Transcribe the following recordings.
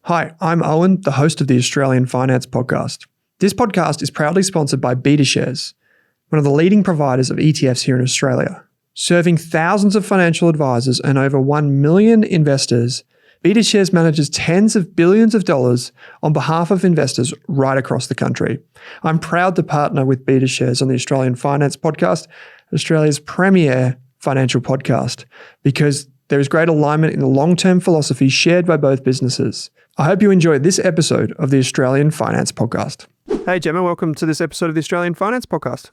Hi, I'm Owen, the host of the Australian Finance Podcast. This podcast is proudly sponsored by BetaShares, one of the leading providers of ETFs here in Australia. Serving thousands of financial advisors and over 1 million investors, BetaShares manages tens of billions of dollars on behalf of investors right across the country. I'm proud to partner with BetaShares on the Australian Finance Podcast, Australia's premier financial podcast, because there is great alignment in the long-term philosophy shared by both businesses. I hope you enjoyed this episode of the Australian Finance Podcast. Hey Gemma, welcome to this episode of the Australian Finance Podcast.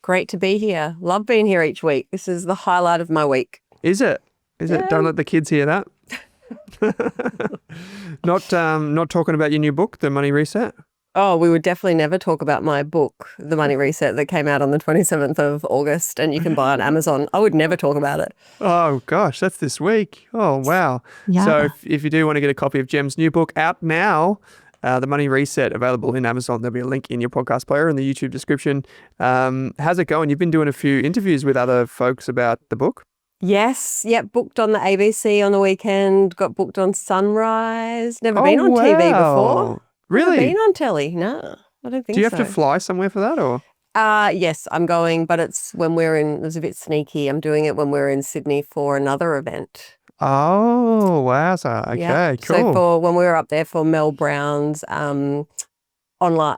Great to be here. Love being here each week. This is the highlight of my week. Is it? Is it? Don't let the kids hear that. Not talking about your new book, The Money Reset? Oh, we would definitely never talk about my book, The Money Reset, that came out on the 27th of August and you can buy on Amazon. I would never talk about it. Oh, gosh, that's this week. Oh, wow. Yeah. So if you do want to get a copy of Gem's new book out now, The Money Reset, available in Amazon. There'll be a link in your podcast player in the YouTube description. How's it going? You've been doing a few interviews with other folks about the book. Yes. Yep. Booked on the ABC on the weekend. Got booked on Sunrise. Never been on TV before. Really? Never been on telly. No, I don't think so. Do you have to fly somewhere for that or? Yes, I'm going, but it's when it was a bit sneaky. I'm doing it when we're in Sydney for another event. Oh, wowza. Okay, yeah. cool. So when we were up there for Mel Brown's online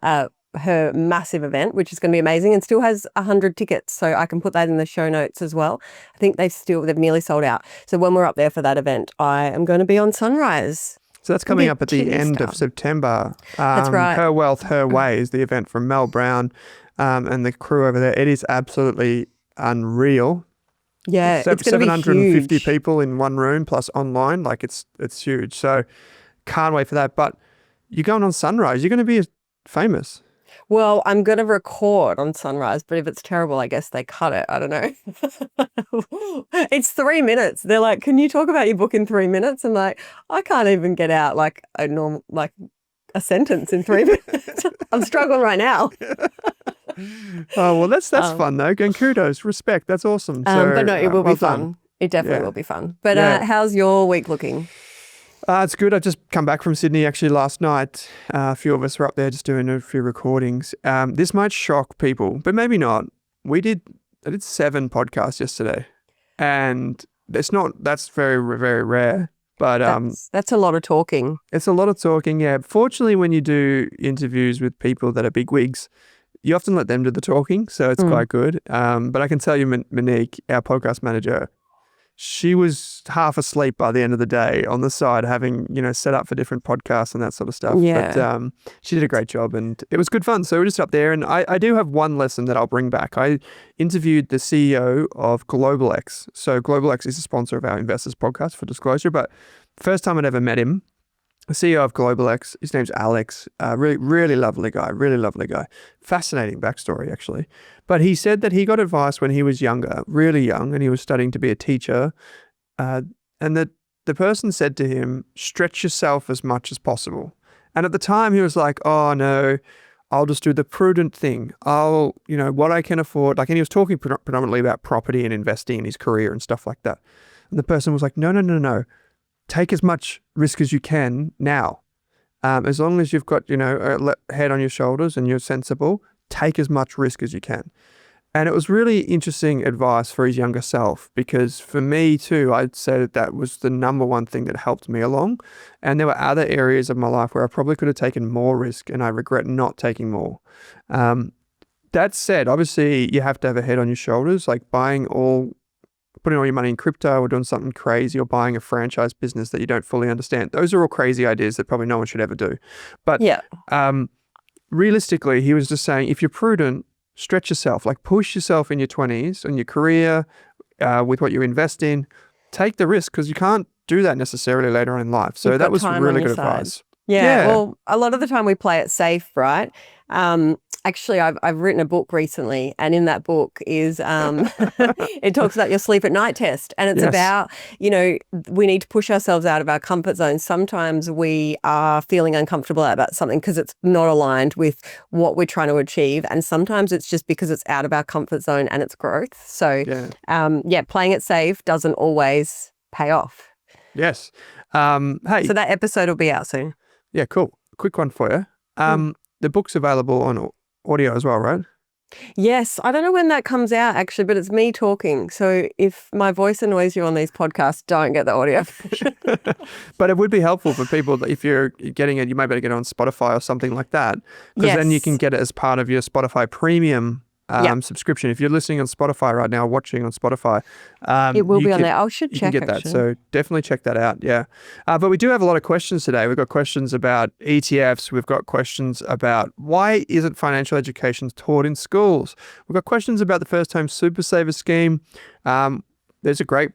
her massive event, which is going to be amazing and still has 100 tickets. So I can put that in the show notes as well. I think they've nearly sold out. So when we're up there for that event, I am going to be on Sunrise. So that's coming up at the end of September. That's right. Her Wealth, Her Way is the event from Mel Brown and the crew over there. It is absolutely unreal. Yeah, it's going to be 750 huge. people in one room plus online. Like it's huge. So can't wait for that. But you're going on Sunrise. You're going to be famous. Well, I'm going to record on Sunrise, but if it's terrible, I guess they cut it. I don't know. It's 3 minutes. They're like, can you talk about your book in 3 minutes? I'm like, I can't even get out like a sentence in 3 minutes. I'm struggling right now. Oh, well, that's fun though. And kudos, respect. That's awesome. But no, it will be fun. It definitely will be fun. But how's your week looking? It's good. I just come back from Sydney actually last night. A few of us were up there just doing a few recordings. This might shock people, but maybe not. I did 7 podcasts yesterday, and that's very, very rare. But that's a lot of talking. It's a lot of talking, yeah. Fortunately, when you do interviews with people that are bigwigs, you often let them do the talking, so it's quite good. But I can tell you, Monique, our podcast manager, she was half asleep by the end of the day on the side, having, set up for different podcasts and that sort of stuff. Yeah. But she did a great job and it was good fun. So we're just up there. And I do have one lesson that I'll bring back. I interviewed the CEO of GlobalX. So GlobalX is a sponsor of our Investors Podcast, for disclosure. But first time I'd ever met him, the CEO of GlobalX, his name's Alex, really, really lovely guy, Fascinating backstory, actually. But he said that he got advice when he was younger, really young, and he was studying to be a teacher, and that the person said to him, stretch yourself as much as possible. And at the time, he was like, oh, no, I'll just do the prudent thing. What I can afford. And he was talking predominantly about property and investing in his career and stuff like that. And the person was like, no. Take as much risk as you can now. As long as you've got, a head on your shoulders and you're sensible, take as much risk as you can. And it was really interesting advice for his younger self, because for me too, I'd say that was the number one thing that helped me along. And there were other areas of my life where I probably could have taken more risk and I regret not taking more. That said, obviously you have to have a head on your shoulders, like putting all your money in crypto or doing something crazy or buying a franchise business that you don't fully understand. Those are all crazy ideas that probably no one should ever do. But realistically, he was just saying, if you're prudent, stretch yourself, like push yourself in your 20s, in your career, with what you invest in, take the risk, because you can't do that necessarily later on in life. So that was really good advice. Yeah. Well, a lot of the time we play it safe, right? Actually, I've written a book recently, and in that book is it talks about your sleep at night test, and it's about, we need to push ourselves out of our comfort zone. Sometimes we are feeling uncomfortable about something because it's not aligned with what we're trying to achieve, and sometimes it's just because it's out of our comfort zone and it's growth. So, playing it safe doesn't always pay off. Yes. Hey. So that episode will be out soon. Yeah, cool. Quick one for you. The book's available on audio as well, right? Yes, I don't know when that comes out actually, but it's me talking. So if my voice annoys you on these podcasts, don't get the audio version. But it would be helpful for people that if you're getting it, you might better get it on Spotify or something like that, because then you can Yes. get it as part of your Spotify premium Yep. subscription. If you're listening on Spotify right now, watching on Spotify, It will you be on can there. I should you can check get that. actually. So definitely check that out. Yeah. But we do have a lot of questions today. We've got questions about ETFs. We've got questions about why isn't financial education taught in schools? We've got questions about the first home super saver scheme. There's a great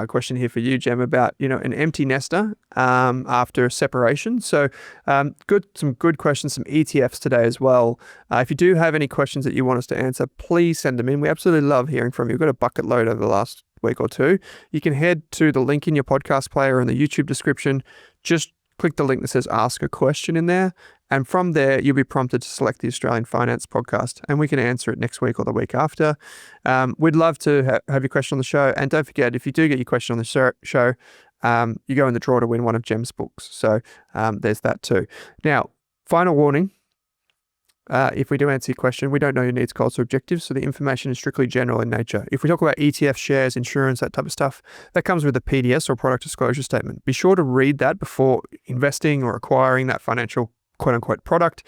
question here for you, Gem, about an empty nester after separation. So some good questions, some ETFs today as well. If you do have any questions that you want us to answer, please send them in. We absolutely love hearing from you. We've got a bucket load over the last week or two. You can head to the link in your podcast player in the YouTube description. Just click the link that says ask a question in there. And from there, you'll be prompted to select the Australian Finance Podcast, and we can answer it next week or the week after. We'd love to have your question on the show. And don't forget, if you do get your question on the show, you go in the draw to win one of Gem's books. So there's that too. Now, final warning. If we do answer your question, we don't know your needs, goals, or objectives, so the information is strictly general in nature. If we talk about ETF shares, insurance, that type of stuff, that comes with a PDS or product disclosure statement. Be sure to read that before investing or acquiring that financial quote-unquote product.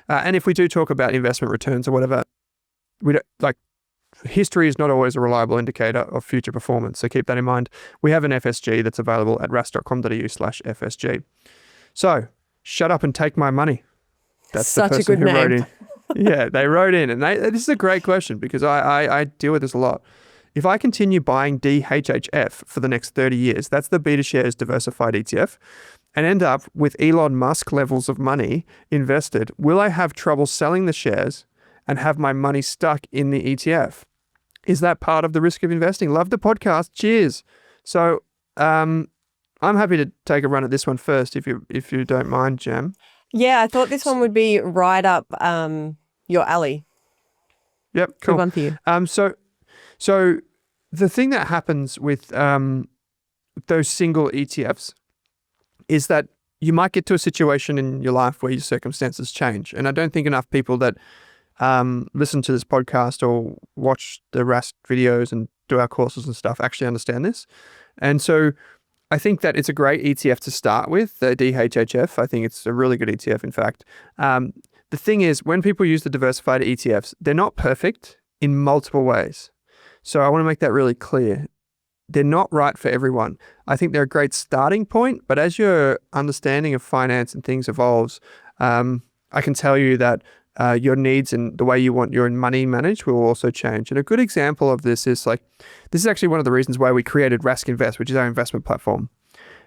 And if we do talk about investment returns or whatever, we don't history is not always a reliable indicator of future performance, so keep that in mind. We have an FSG that's available at rask.com.au/FSG. So, shut up and take my money. That's Such the a person good who wrote name. in. Yeah, they wrote in, and this is a great question because I deal with this a lot. If I continue buying DHHF for the next 30 years, that's the Beta Shares Diversified ETF, and end up with Elon Musk levels of money invested, will I have trouble selling the shares and have my money stuck in the ETF? Is that part of the risk of investing? Love the podcast. Cheers. So I'm happy to take a run at this one first if you don't mind, Gem. Yeah, I thought this one would be right up your alley. Yep, cool. Good one for you. So the thing that happens with those single ETFs is that you might get to a situation in your life where your circumstances change. And I don't think enough people that listen to this podcast or watch the Rask videos and do our courses and stuff actually understand this. And so I think that it's a great ETF to start with, the DHHF. I think it's a really good ETF, in fact. The thing is, when people use the diversified ETFs, they're not perfect in multiple ways. So I want to make that really clear. They're not right for everyone. I think they're a great starting point, but as your understanding of finance and things evolves, I can tell you that your needs and the way you want your money managed will also change. And a good example of this is this is actually one of the reasons why we created Rask Invest, which is our investment platform.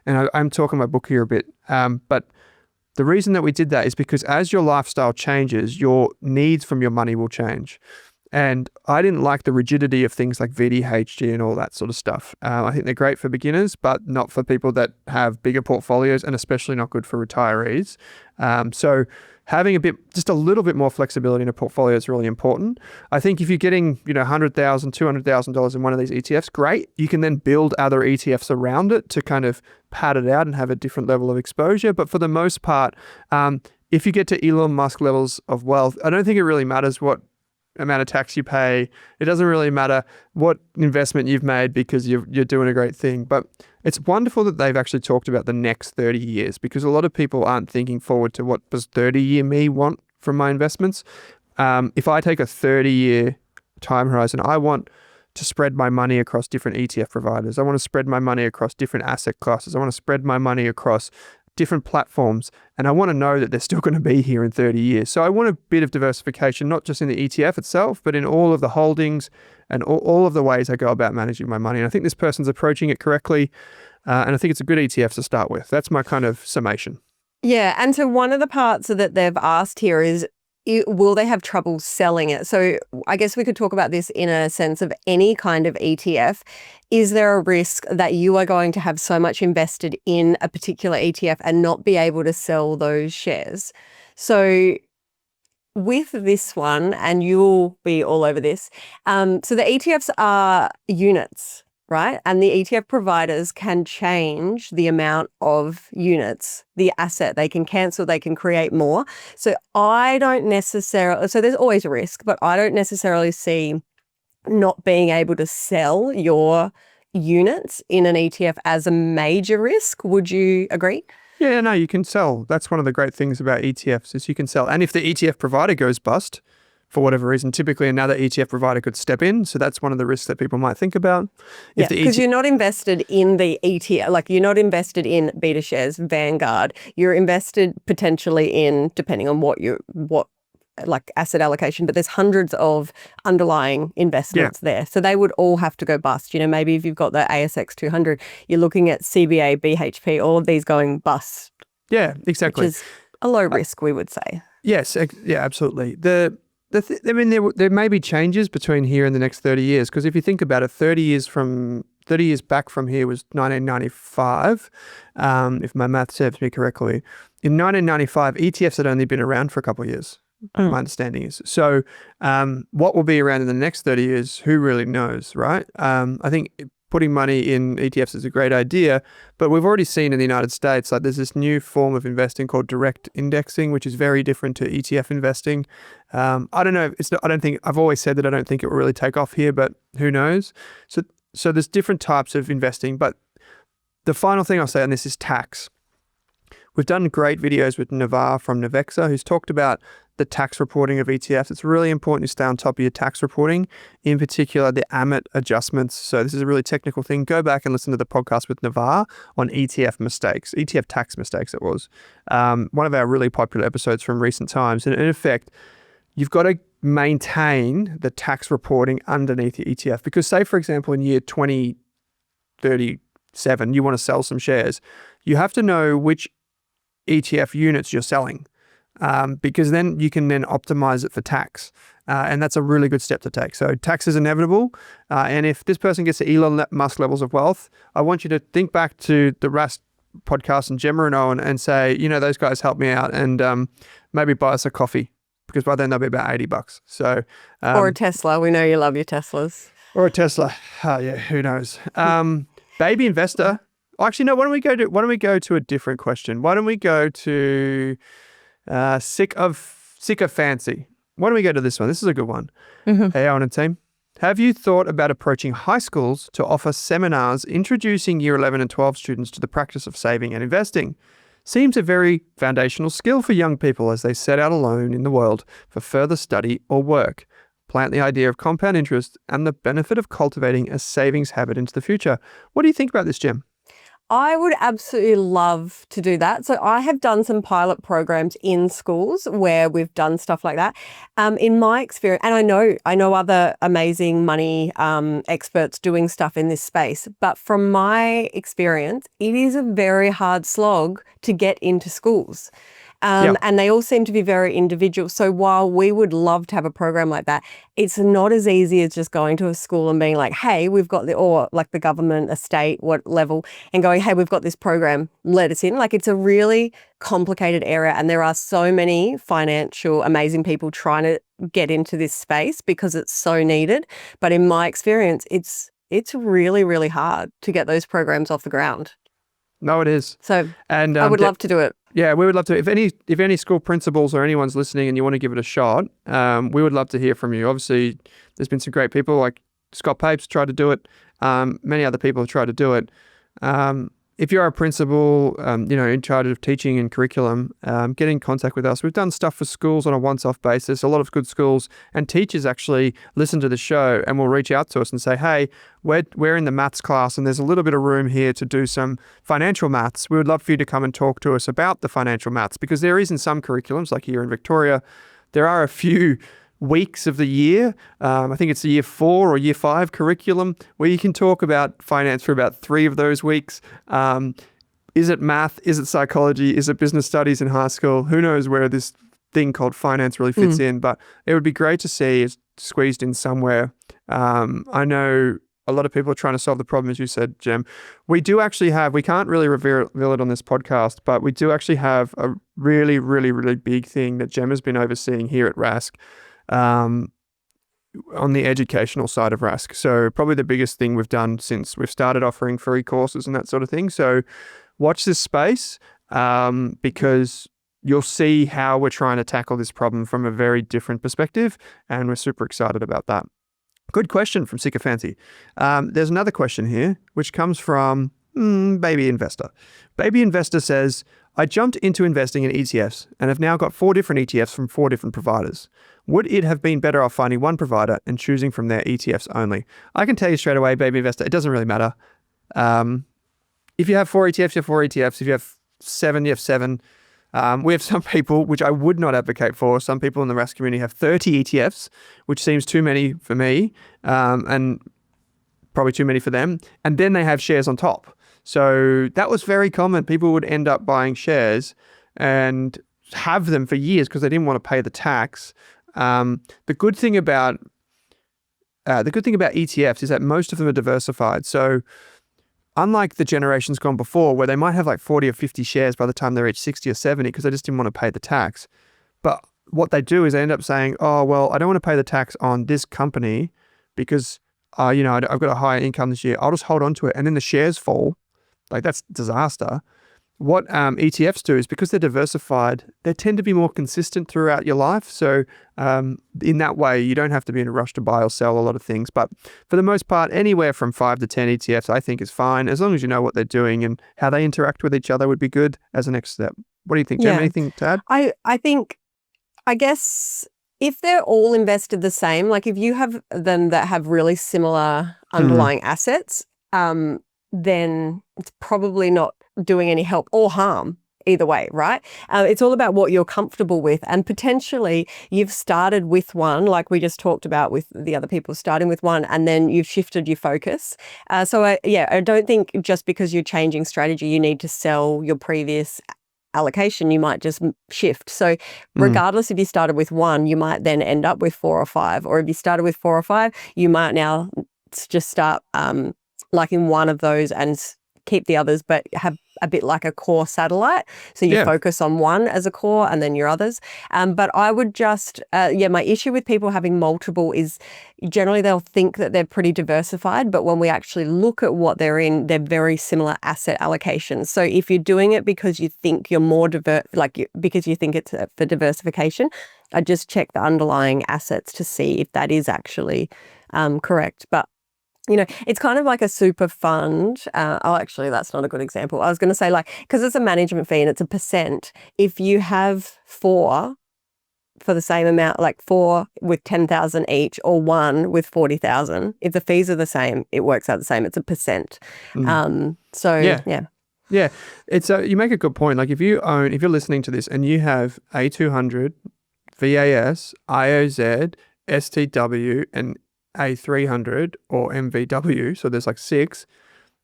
And I'm talking my book here a bit, but the reason that we did that is because as your lifestyle changes, your needs from your money will change. And I didn't like the rigidity of things like VDHG and all that sort of stuff. I think they're great for beginners, but not for people that have bigger portfolios, and especially not good for retirees. So having just a little bit more flexibility in a portfolio is really important. I think if you're getting, $100,000, $200,000 in one of these ETFs, great. You can then build other ETFs around it to kind of pad it out and have a different level of exposure. But for the most part, if you get to Elon Musk levels of wealth, I don't think it really matters what amount of tax you pay. It doesn't really matter what investment you've made because you're doing a great thing. But it's wonderful that they've actually talked about the next 30 years because a lot of people aren't thinking forward to what does 30-year me want from my investments. If I take a 30-year time horizon, I want to spread my money across different ETF providers. I want to spread my money across different asset classes. I want to spread my money across different platforms, and I want to know that they're still going to be here in 30 years. So I want a bit of diversification, not just in the ETF itself, but in all of the holdings and all of the ways I go about managing my money. And I think this person's approaching it correctly, and I think it's a good ETF to start with. That's my kind of summation. Yeah, and so one of the parts that they've asked here is, will they have trouble selling it? So I guess we could talk about this in a sense of any kind of ETF. Is there a risk that you are going to have so much invested in a particular ETF and not be able to sell those shares? So with this one, and you'll be all over this, so the ETFs are units. right? And the ETF providers can change the amount of units, the asset. They can cancel, they can create more. So there's always a risk, but I don't necessarily see not being able to sell your units in an ETF as a major risk. Would you agree? Yeah, no, you can sell. That's one of the great things about ETFs is you can sell. And if the ETF provider goes bust, for whatever reason, typically another ETF provider could step in. So that's one of the risks that people might think about. Because you're not invested in the ETF, like you're not invested in BetaShares, Vanguard. You're invested potentially in, depending on what like asset allocation, but there's hundreds of underlying investments there. So they would all have to go bust. Maybe if you've got the ASX 200, you're looking at CBA, BHP, all of these going bust. Yeah, exactly. Which is a low risk, we would say. Yes, yeah, absolutely. There may be changes between here and the next 30 years, because if you think about it, 30 years back from here was 1995, if my math serves me correctly. In 1995, ETFs had only been around for a couple of years. My understanding is. So what will be around in the next 30 years, who really knows, right? I think putting money in ETFs is a great idea, but we've already seen in the United States, like there's this new form of investing called direct indexing, which is very different to ETF investing. I don't know. I've always said that I don't think it will really take off here, but who knows? So there's different types of investing, but the final thing I'll say on this is tax. We've done great videos with Navar from Navexa, who's talked about the tax reporting of ETFs. It's really important you stay on top of your tax reporting, in particular the AMIT adjustments. So this is a really technical thing. Go back and listen to the podcast with Navar on ETF tax mistakes it was. One of our really popular episodes from recent times. And in effect, you've got to maintain the tax reporting underneath your ETF. Because say, for example, in year 2037, you want to sell some shares, you have to know which ETF units you're selling. Because then you can then optimize it for tax. And that's a really good step to take. So tax is inevitable. And if this person gets to Elon Musk levels of wealth, I want you to think back to the Rask podcast and Gemma and Owen and say, those guys helped me out and maybe buy us a coffee, because by then they'll be about $80. So, or a Tesla. We know you love your Teslas. Or a Tesla. Oh, yeah, who knows? Baby investor. Actually, no, why don't we go to a different question? Why don't we go to sick of fancy? Why don't we go to this one? This is a good one. Hey, Owen and team. Have you thought about approaching high schools to offer seminars introducing year 11 and 12 students to the practice of saving and investing? Seems a very foundational skill for young people as they set out alone in the world for further study or work. Plant the idea of compound interest and the benefit of cultivating a savings habit into the future. What do you think about this, Gem? I would absolutely love to do that. So I have done some pilot programs in schools where we've done stuff like that. In my experience, and I know other amazing money experts doing stuff in this space, but from my experience, it is a very hard slog to get into schools. And they all seem to be very individual. So while we would love to have a program like that, it's not as easy as just going to a school and being like, hey, we've got or like the government, a state, what level, and going, hey, we've got this program, let us in. Like, it's a really complicated area. And there are so many amazing people trying to get into this space because it's so needed. But in my experience, it's really, really hard to get those programs off the ground. No, it is. So and I would love to do it. Yeah, we would love to. If any school principals or anyone's listening and you want to give it a shot, we would love to hear from you. Obviously, there's been some great people like Scott Papes tried to do it. Many other people have tried to do it. If you're a principal, in charge of teaching and curriculum, get in contact with us. We've done stuff for schools on a once-off basis. A lot of good schools and teachers actually listen to the show and will reach out to us and say, hey, we're in the maths class and there's a little bit of room here to do some financial maths. We would love for you to come and talk to us about the financial maths, because there is in some curriculums, like here in Victoria, there are a few weeks of the year. I think it's the year 4 or year 5 curriculum where you can talk about finance for about 3 of those weeks. Is it math? Is it psychology? Is it business studies in high school? Who knows where this thing called finance really fits in, but it would be great to see it squeezed in somewhere. I know a lot of people are trying to solve the problem, as you said, Gem. We do actually we can't really reveal it on this podcast, but we do actually have a really, really, really big thing that Gem has been overseeing here at Rask. on the educational side of Rask. So probably the biggest thing we've done since we've started offering free courses and that sort of thing. So watch this space because you'll see how we're trying to tackle this problem from a very different perspective, and we're super excited about that. Good question from Sycophancy. There's another question here, which comes from Baby Investor. Baby Investor says, I jumped into investing in ETFs and have now got 4 different ETFs from 4 different providers. Would it have been better off finding one provider and choosing from their ETFs only? I can tell you straight away, Baby Investor, it doesn't really matter. If you have 4 ETFs, you have 4 ETFs. If you have 7, you have 7. We have some people, which I would not advocate for. Some people in the Rask community have 30 ETFs, which seems too many for me, and probably too many for them. And then they have shares on top. So that was very common. People would end up buying shares and have them for years because they didn't want to pay the tax. The good thing about ETFs is that most of them are diversified. So unlike the generations gone before, where they might have like 40 or 50 shares by the time they reach 60 or 70 because they just didn't want to pay the tax. But what they do is they end up saying, oh, well, I don't want to pay the tax on this company because, I've got a higher income this year. I'll just hold on to it. And then the shares fall. Like, that's disaster. What ETFs do is because they're diversified, they tend to be more consistent throughout your life. So in that way, you don't have to be in a rush to buy or sell a lot of things. But for the most part, anywhere from 5 to 10 ETFs, I think is fine. As long as you know what they're doing and how they interact with each other would be good as a next step. What do you think, Jem? Anything to add? I guess if they're all invested the same, like if you have them that have really similar underlying assets, then it's probably not doing any help or harm either way, right? It's all about what you're comfortable with, and potentially you've started with one, like we just talked about with the other people, starting with one, and then you've shifted your focus. I don't think just because you're changing strategy, you need to sell your previous allocation. You might just shift. So regardless if you started with one, you might then end up with 4 or 5, or if you started with 4 or 5, you might now just start liking one of those and keep the others, but have a bit like a core satellite. So you focus on one as a core and then your others. But I would just, my issue with people having multiple is generally they'll think that they're pretty diversified, but when we actually look at what they're in, they're very similar asset allocations. So if you're doing it because you think you're more because you think it's for diversification, I just check the underlying assets to see if that is actually correct. But it's kind of like a super fund. Actually, that's not a good example. I was going to say because it's a management fee and it's a %. If you have 4 for the same amount, like 4 with 10,000 each or 1 with 40,000, if the fees are the same, it works out the same. It's a %. Yeah. It's you make a good point. Like if you're listening to this and you have A200, VAS, IOZ, STW, and A300 or MVW, so there's like 6,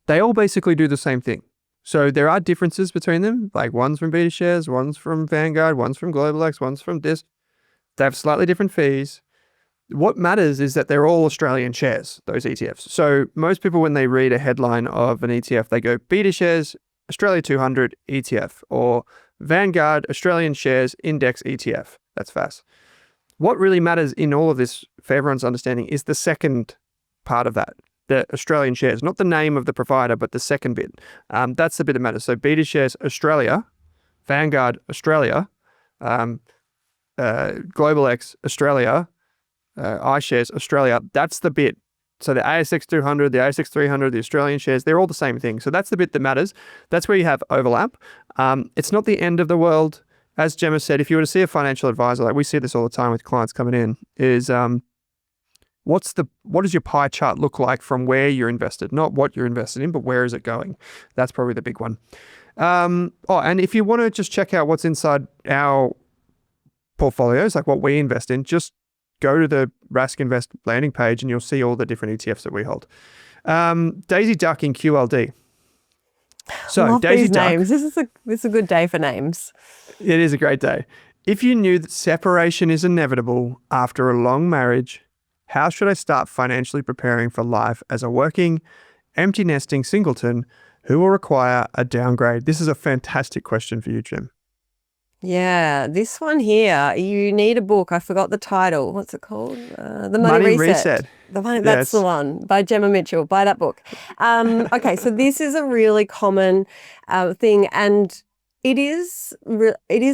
they all basically do the same thing. So there are differences between them, like one's from BetaShares, one's from Vanguard, one's from GlobalX, one's from this. They have slightly different fees. What matters is that they're all Australian shares, those ETFs. So most people, when they read a headline of an ETF, they go BetaShares, Australia 200 ETF, or Vanguard, Australian Shares Index ETF. That's fast. What really matters in all of this, for everyone's understanding, is the second part of that, the Australian shares, not the name of the provider, but the second bit. That's the bit that matters. So BetaShares Australia, Vanguard Australia, GlobalX Australia, iShares Australia, that's the bit. So the ASX 200, the ASX 300, the Australian shares, they're all the same thing. So that's the bit that matters. That's where you have overlap. It's not the end of the world. As Gemma said, if you were to see a financial advisor, like we see this all the time with clients coming in, is what does your pie chart look like from where you're invested? Not what you're invested in, but where is it going? That's probably the big one. And if you want to just check out what's inside our portfolios, like what we invest in, just go to the Rask Invest landing page and you'll see all the different ETFs that we hold. Daisy Duck in QLD. So love Daisy these Duck, names. This is a good day for names. It is a great day. If you knew that separation is inevitable after a long marriage, how should I start financially preparing for life as a working, empty nesting singleton who will require a downgrade? This is a fantastic question for you, Jim. Yeah, this one here, you need a book. I forgot the title. What's it called? The Money Money Reset. Reset. That's the Yes. one by Gemma Mitchell. Buy that book. Okay, so this is a really common thing, and it is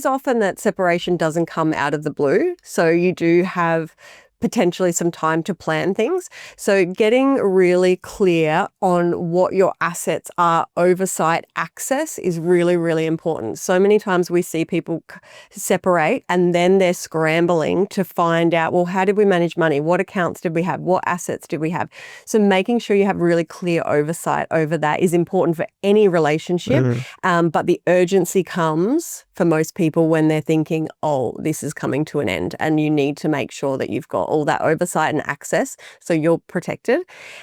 often that separation doesn't come out of the blue. So you do have potentially some time to plan things. So getting really clear on what your assets are, oversight, access is really, really important. So many times we see people separate and then they're scrambling to find out, well, how did we manage money? What accounts did we have? What assets did we have? So making sure you have really clear oversight over that is important for any relationship. But the urgency comes for most people when they're thinking, oh, this is coming to an end, and you need to make sure that you've got all that oversight and access so you're protected.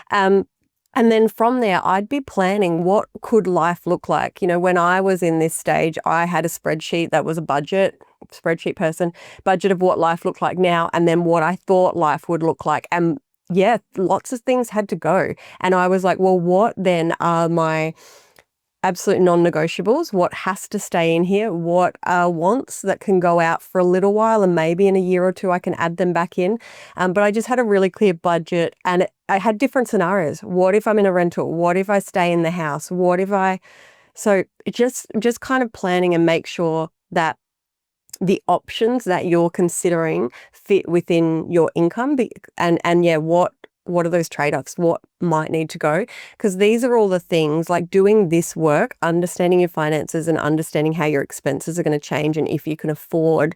And then from there, I'd be planning what could life look like. You know, when I was in this stage, I had a spreadsheet that was a spreadsheet person, budget of what life looked like now, and then what I thought life would look like. And yeah, lots of things had to go. And I was like, well, what then are my absolute non-negotiables? What has to stay in here? What are wants that can go out for a little while, and maybe in a year or two I can add them back in? But I just had a really clear budget, and I had different scenarios. What if I'm in a rental? What if I stay in the house? What if I... So just kind of planning and make sure that the options that you're considering fit within your income, and yeah, what are those trade-offs? What might need to go? Because these are all the things, like doing this work, understanding your finances and understanding how your expenses are going to change, and if you can afford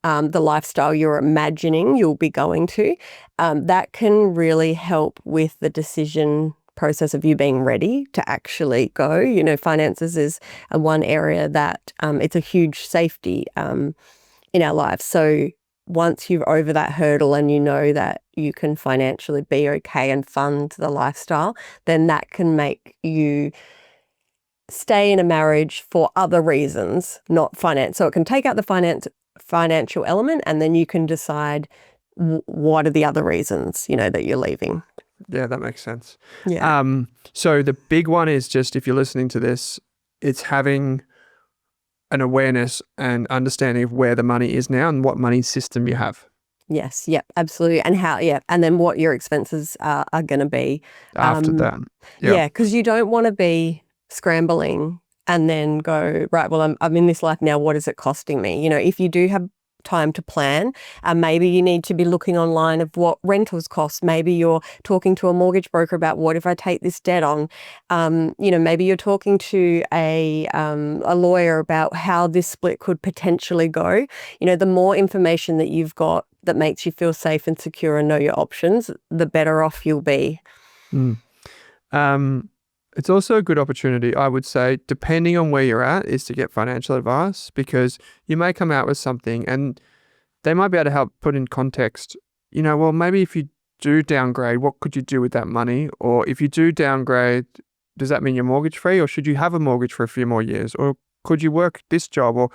the lifestyle you're imagining you'll be going to, that can really help with the decision process of you being ready to actually go. You know, finances is one area that it's a huge safety in our lives. So once you're over that hurdle and you know that you can financially be okay and fund the lifestyle, then that can make you stay in a marriage for other reasons, not finance. So it can take out the financial element, and then you can decide what are the other reasons, you know, that you're leaving. Yeah, that makes sense. Yeah. So the big one is just, if you're listening to this, it's having an awareness and understanding of where the money is now and what money system you have Yes. Yep. Absolutely. And how? Yeah. And then what your expenses are going to be after that. Yeah, because you don't want to be scrambling and then go, right, well, I'm in this life now. What is it costing me? You know, if you do have time to plan, maybe you need to be looking online of what rentals cost. Maybe you're talking to a mortgage broker about, what if I take this debt on? You know, maybe you're talking to a lawyer about how this split could potentially go. You know, the more information that you've got that makes you feel safe and secure and know your options, the better off you'll be. It's also a good opportunity, I would say, depending on where you're at, is to get financial advice, because you may come out with something and they might be able to help put in context, you know, well, maybe if you do downgrade, what could you do with that money? Or if you do downgrade, does that mean you're mortgage free, or should you have a mortgage for a few more years? Or could you work this job? Or,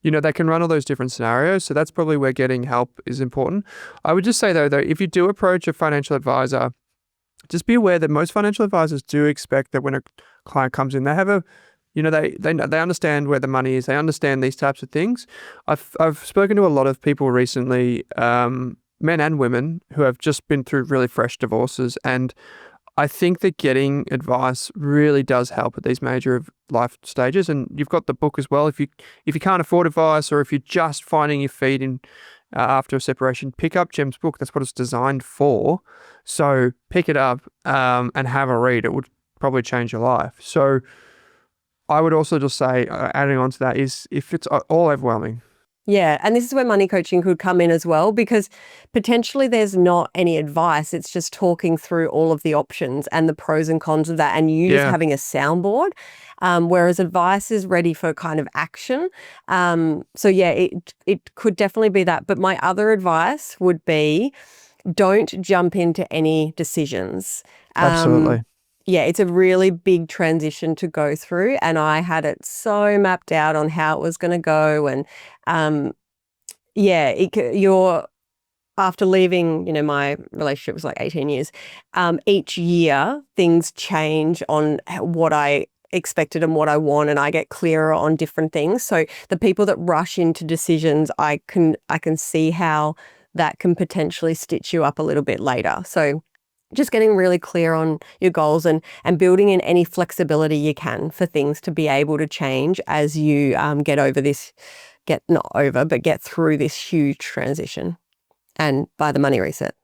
you know, they can run all those different scenarios. So that's probably where getting help is important. I would just say though, if you do approach a financial advisor, just be aware that most financial advisors do expect that when a client comes in, they have a, you know, they understand where the money is. They understand these types of things. I've spoken to a lot of people recently, men and women, who have just been through really fresh divorces, and I think that getting advice really does help at these major life stages. And you've got the book as well. If you can't afford advice, or if you're just finding your feet in after a separation, pick up Gem's book. That's what it's designed for. So pick it up and have a read. It would probably change your life. So I would also just say, adding on to that, is if it's all overwhelming. Yeah. And this is where money coaching could come in as well, because potentially there's not any advice. It's just talking through all of the options and the pros and cons of that, and you just having a soundboard. Whereas advice is ready for kind of action. So yeah, it could definitely be that. But my other advice would be, don't jump into any decisions. Absolutely. Yeah, it's a really big transition to go through, and I had it so mapped out on how it was going to go. And you're, after leaving, you know, my relationship was like 18 years, each year things change on what I expected and what I want, and I get clearer on different things. So the people that rush into decisions, I can see how that can potentially stitch you up a little bit later. So just getting really clear on your goals and building in any flexibility you can for things to be able to change as you get through this huge transition and buy the money reset.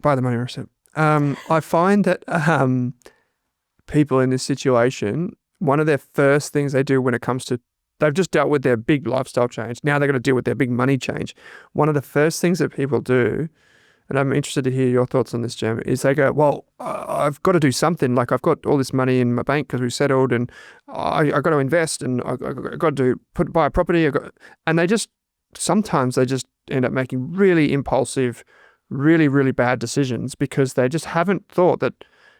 Buy the money reset. I find that people in this situation, one of their first things they do when it comes to, they've just dealt with their big lifestyle change. Now they're going to deal with their big money change. One of the first things that people do, and I'm interested to hear your thoughts on this, Gem, is they go, well, I've got to do something. Like, I've got all this money in my bank because we've settled, and I got to invest, and I got to buy a property. And sometimes they just end up making really impulsive, really, really bad decisions because they just haven't thought that,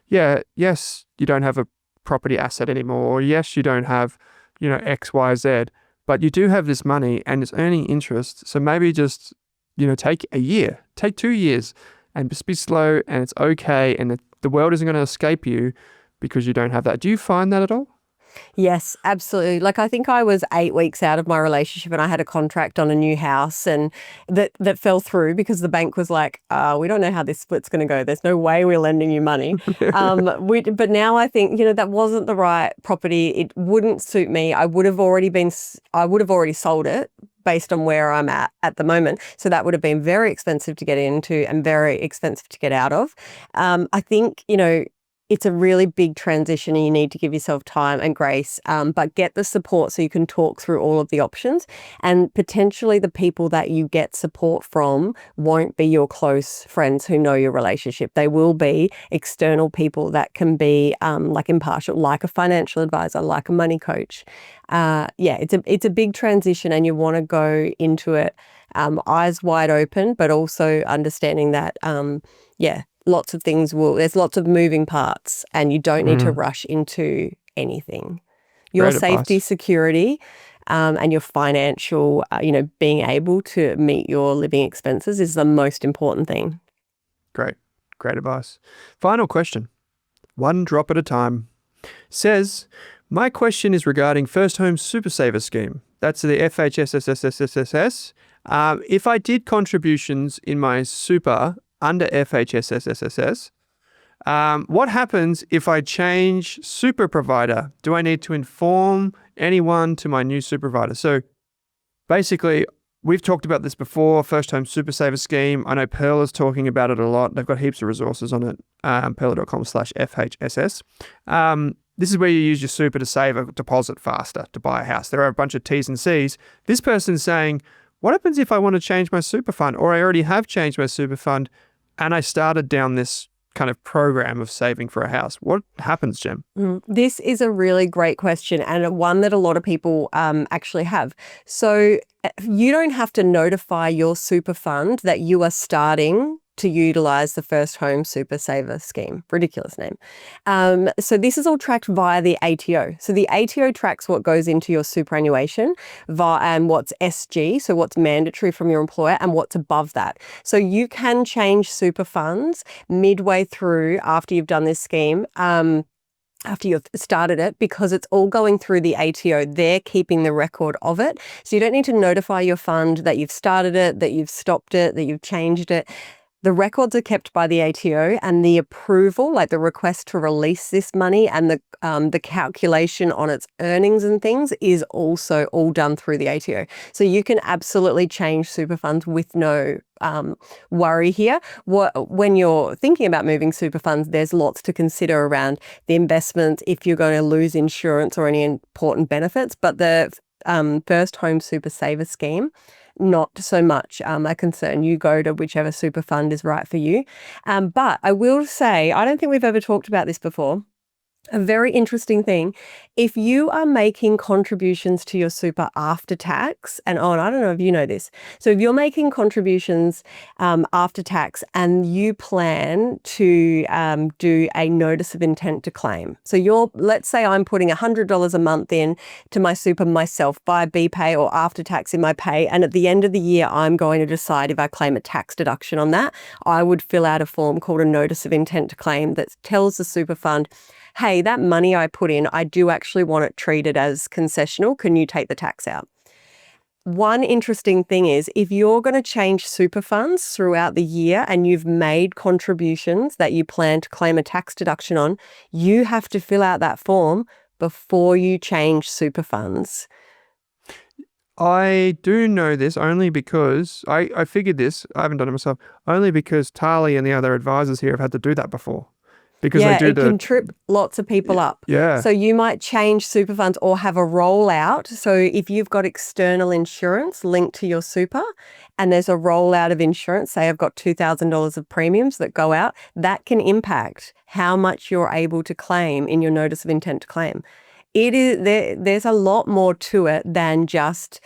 yes, you don't have a property asset anymore, or yes, you don't have, X, Y, Z, but you do have this money and it's earning interest. So maybe just, take a year, take 2 years, and just be slow, and it's okay. And the world isn't going to escape you because you don't have that. Do you find that at all? Yes, absolutely. Like, I think I was 8 weeks out of my relationship and I had a contract on a new house, and that fell through because the bank was like, we don't know how this split's going to go. There's no way we're lending you money. But now I think, that wasn't the right property. It wouldn't suit me. I would have already sold it based on where I'm at the moment. So that would have been very expensive to get into and very expensive to get out of. I think, it's a really big transition and you need to give yourself time and grace, but get the support so you can talk through all of the options. And potentially the people that you get support from won't be your close friends who know your relationship. They will be external people that can be like impartial, like a financial advisor, like a money coach. It's a big transition, and you want to go into it eyes wide open, but also understanding that, there's lots of moving parts, and you don't need to rush into anything. Your safety, security, and your financial, being able to meet your living expenses is the most important thing. Great advice. Final question, one drop at a time. Says, my question is regarding First Home Super Saver Scheme. That's the FHSSS. If I did contributions in my super under FHSSS, what happens if I change super provider? Do I need to inform anyone to my new super provider? So basically, we've talked about this before, First Home Super Saver Scheme. I know Pearl is talking about it a lot. They've got heaps of resources on it, pearl.com/FHSS. This is where you use your super to save a deposit faster to buy a house. There are a bunch of T's and C's. This person's saying, what happens if I want to change my super fund, or I already have changed my super fund and I started down this kind of program of saving for a house? What happens, Gem? This is a really great question, and one that a lot of people actually have. So you don't have to notify your super fund that you are starting to utilize the First Home Super Saver Scheme. Ridiculous name. So this is all tracked via the ATO. So the ATO tracks what goes into your superannuation and what's SG, so what's mandatory from your employer, and what's above that. So you can change super funds midway through after you've done this scheme. After you've started it, because it's all going through the ATO. They're keeping the record of it. So you don't need to notify your fund that you've started it, that you've stopped it, that you've changed it. The records are kept by the ATO, and the approval, like the request to release this money and the calculation on its earnings and things, is also all done through the ATO. So you can absolutely change super funds with no worry here. When you're thinking about moving super funds, there's lots to consider around the investment, if you're going to lose insurance or any important benefits. But the First Home Super Saver Scheme, not so much a concern. You go to whichever super fund is right for you. But I will say, I don't think we've ever talked about this before. A very interesting thing, if you are making contributions to your super after tax, and Owen, I don't know if you know this. So if you're making contributions after tax and you plan to do a notice of intent to claim. So let's say I'm putting $100 a month in to my super myself via BPay or after tax in my pay. And at the end of the year, I'm going to decide if I claim a tax deduction on that. I would fill out a form called a notice of intent to claim that tells the super fund, hey, that money I put in, I do actually want it treated as concessional. Can you take the tax out? One interesting thing is if you're going to change super funds throughout the year and you've made contributions that you plan to claim a tax deduction on, you have to fill out that form before you change super funds. I do know this only because I figured this. I haven't done it myself. Only because Tali and the other advisors here have had to do that before. Because they do it can trip lots of people up. Yeah. So you might change super funds or have a rollout. So if you've got external insurance linked to your super and there's a rollout of insurance, say I've got $2,000 of premiums that go out, that can impact how much you're able to claim in your notice of intent to claim. There's a lot more to it than just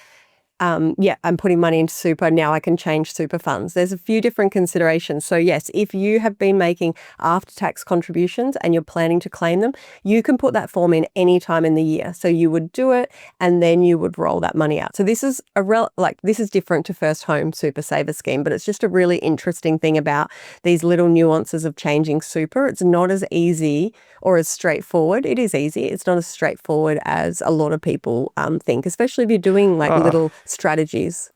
I'm putting money into super, now I can change super funds. There's a few different considerations. So yes, if you have been making after-tax contributions and you're planning to claim them, you can put that form in any time in the year. So you would do it and then you would roll that money out. So this is this is different to First Home Super Saver Scheme, but it's just a really interesting thing about these little nuances of changing super. It's not as easy or as straightforward. It is easy. It's not as straightforward as a lot of people think, especially if you're doing little strategies.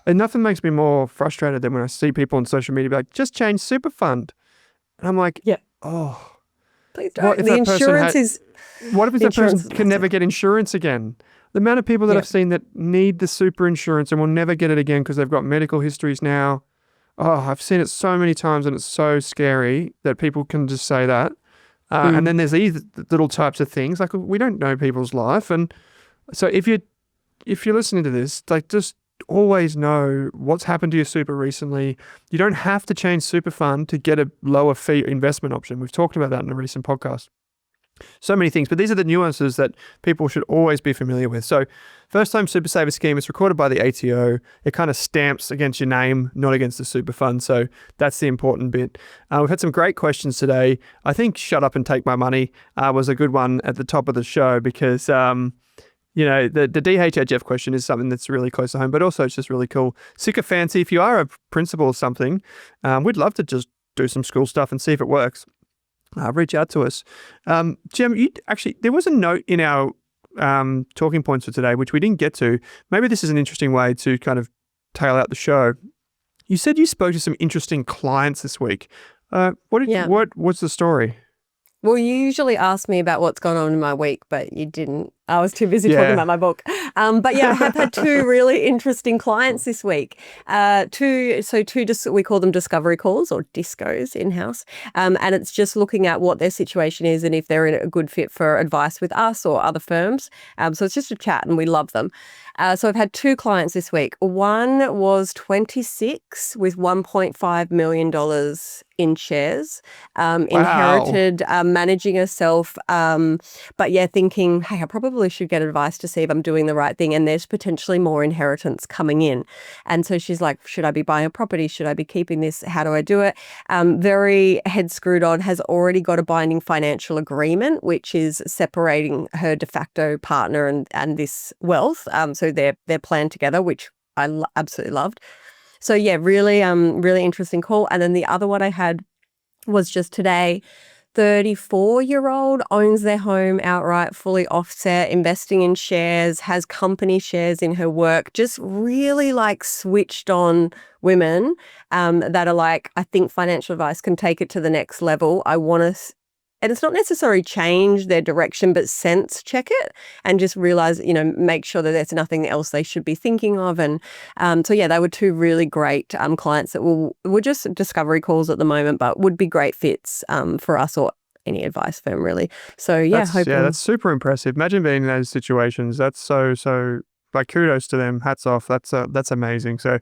And nothing makes me more frustrated than when I see people on social media be like, just change super fund. And I'm like, oh. Please don't. The insurance is... What if that person can never get insurance again? The amount of people that I've seen that need the super insurance and will never get it again because they've got medical histories now. Oh, I've seen it so many times and it's so scary that people can just say that. And then there's these little types of things. Like, we don't know people's life. And so if you're listening to this, just always know what's happened to your super recently. You don't have to change super fund to get a lower fee investment option. We've talked about that in a recent podcast. So many things, but these are the nuances that people should always be familiar with. So First Home Super Saver Scheme is recorded by the ATO. It kind of stamps against your name, not against the super fund. So that's the important bit. We've had some great questions today. I think shut up and take my money was a good one at the top of the show because the DHHF question is something that's really close to home, but also it's just really cool. Sick or fancy, if you are a principal or something, we'd love to just do some school stuff and see if it works. Reach out to us. Gem, there was a note in our talking points for today, which we didn't get to. Maybe this is an interesting way to kind of tail out the show. You said you spoke to some interesting clients this week. What's the story? Well, you usually ask me about what's gone on in my week, but you didn't. I was too busy talking about my book. But I have had two really interesting clients this week. We call them discovery calls or discos in-house. And it's just looking at what their situation is and if they're in a good fit for advice with us or other firms. So it's just a chat and we love them. So I've had two clients this week. One was 26 with $1.5 million in shares, inherited, managing herself, thinking, hey, I probably should get advice to see if I'm doing the right thing, and there's potentially more inheritance coming in. And so she's like, should I be buying a property? Should I be keeping this? How do I do it? Very head screwed on, has already got a binding financial agreement, which is separating her de facto partner and this wealth. So they're planned together, which I absolutely loved. So really interesting call. And then the other one I had was just today. 34-year-old owns their home outright, fully offset, investing in shares, has company shares in her work, just really switched on women that are like, I think financial advice can take it to the next level. I want to, and it's not necessarily change their direction, but sense check it and just realize, make sure that there's nothing else they should be thinking of. And they were two really great clients that were just discovery calls at the moment, but would be great fits for us or any advice firm, really. So that's super impressive. Imagine being in those situations. That's so kudos to them. Hats off. That's amazing. So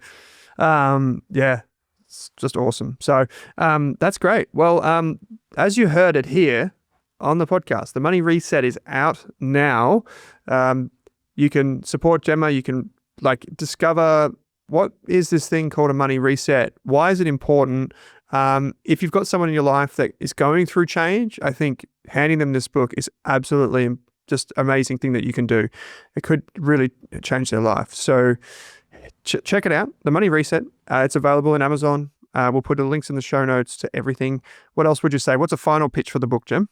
it's just awesome. So that's great. Well, as you heard it here on the podcast, the Money Reset is out now. You can support Gemma. You can discover what is this thing called a money reset? Why is it important? If you've got someone in your life that is going through change, I think handing them this book is absolutely just amazing thing that you can do. It could really change their life. So check it out, The Money Reset. It's available in Amazon. We'll put the links in the show notes to everything. What else would you say? What's a final pitch for the book, Jim?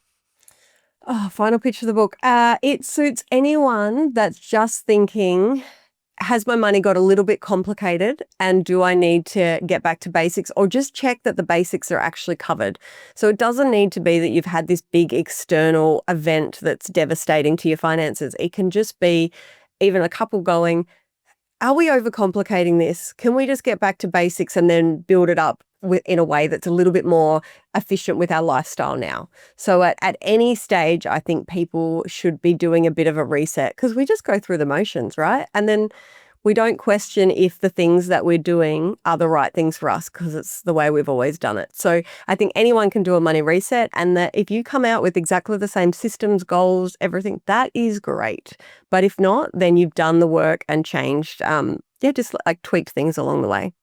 Oh, final pitch of the book. It suits anyone that's just thinking, has my money got a little bit complicated and do I need to get back to basics, or just check that the basics are actually covered? So it doesn't need to be that you've had this big external event that's devastating to your finances. It can just be even a couple going, are we overcomplicating this? Can we just get back to basics and then build it up in a way that's a little bit more efficient with our lifestyle now? So at any stage, I think people should be doing a bit of a reset, because we just go through the motions, right? And then we don't question if the things that we're doing are the right things for us, because it's the way we've always done it. So I think anyone can do a money reset, and that if you come out with exactly the same systems, goals, everything, that is great. But if not, then you've done the work and changed, just like tweaked things along the way.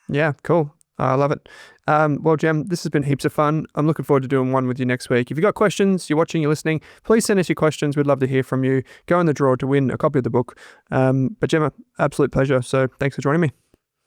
Yeah, cool. I love it. Well, Gem, this has been heaps of fun. I'm looking forward to doing one with you next week. If you've got questions, you're watching, you're listening, please send us your questions. We'd love to hear from you. Go in the draw to win a copy of the book. But Gemma, absolute pleasure. So thanks for joining me.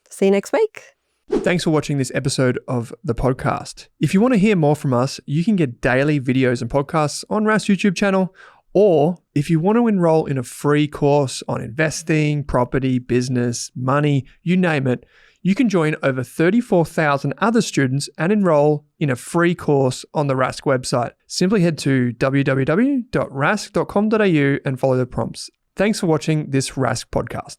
See you next week. Thanks for watching this episode of the podcast. If you want to hear more from us, you can get daily videos and podcasts on Rask's YouTube channel. Or if you want to enroll in a free course on investing, property, business, money, you name it, you can join over 34,000 other students and enroll in a free course on the Rask website. Simply head to www.rask.com.au and follow the prompts. Thanks for watching this Rask podcast.